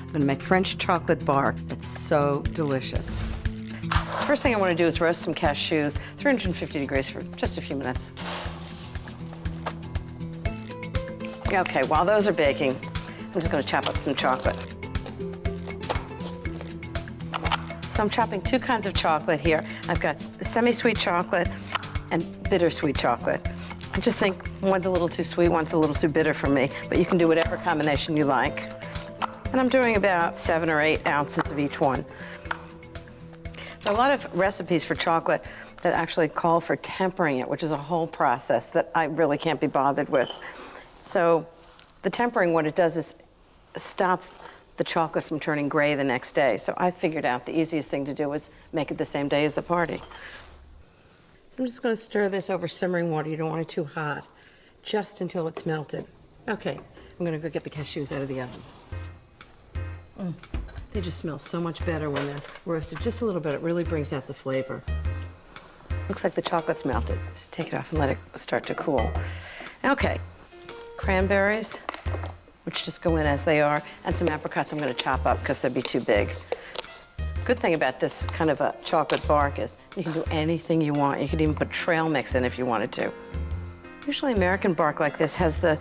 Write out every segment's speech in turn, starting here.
I'm gonna make French chocolate bark. It's so delicious. First thing I wanna do is roast some cashews, 350 degrees for just a few minutes. Okay, while those are baking, I'm just gonna chop up some chocolate. So I'm chopping two kinds of chocolate here. I've got semi-sweet chocolate and bittersweet chocolate. I just think one's a little too sweet, one's a little too bitter for me, but you can do whatever combination you like. And I'm doing about 7 or 8 ounces of each one. There are a lot of recipes for chocolate that actually call for tempering it, which is a whole process that I really can't be bothered with. So the tempering, what it does is stop the chocolate from turning gray the next day. So I figured out the easiest thing to do was make it the same day as the party. So I'm just going to stir this over simmering water. You don't want it too hot, just until it's melted. Okay, I'm going to go get the cashews out of the oven. They just smell so much better when they're roasted just a little bit. It really brings out the flavor. Looks like the chocolate's melted. Just take it off and let it start to cool. Okay, cranberries, which just go in as they are, and some apricots I'm going to chop up because they'd be too big. Good thing about this kind of a chocolate bark is you can do anything you want. You could even put trail mix in if you wanted to. Usually American bark like this has the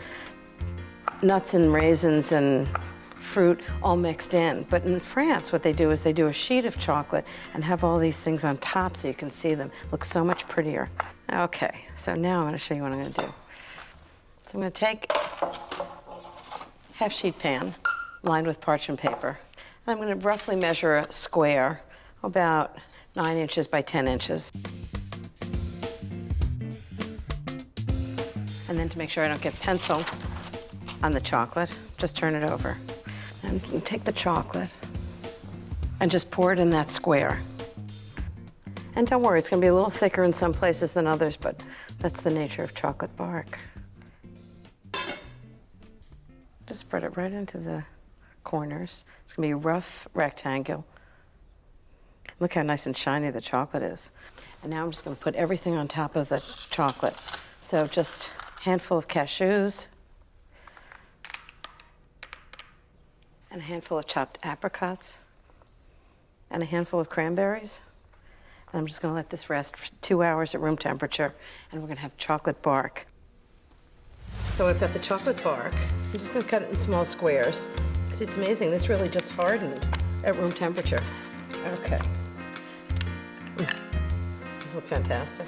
nuts and raisins and fruit all mixed in. But in France, what they do is they do a sheet of chocolate and have all these things on top so you can see them. Looks so much prettier. Okay, so now I'm going to show you what I'm going to do. So I'm going to take half sheet pan lined with parchment paper. And I'm going to roughly measure a square, about 9 inches by 10 inches. And then to make sure I don't get pencil on the chocolate, just turn it over. And you take the chocolate and just pour it in that square. And don't worry, it's going to be a little thicker in some places than others, but that's the nature of chocolate bark. Just spread it right into the corners. It's going to be a rough rectangle. Look how nice and shiny the chocolate is. And now I'm just going to put everything on top of the chocolate. So just a handful of cashews, and a handful of chopped apricots, and a handful of cranberries. And I'm just going to let this rest for 2 hours at room temperature, and we're going to have chocolate bark. So I've got the chocolate bark. I'm just going to cut it in small squares, because it's amazing. This really just hardened at room temperature. Okay. This looks fantastic.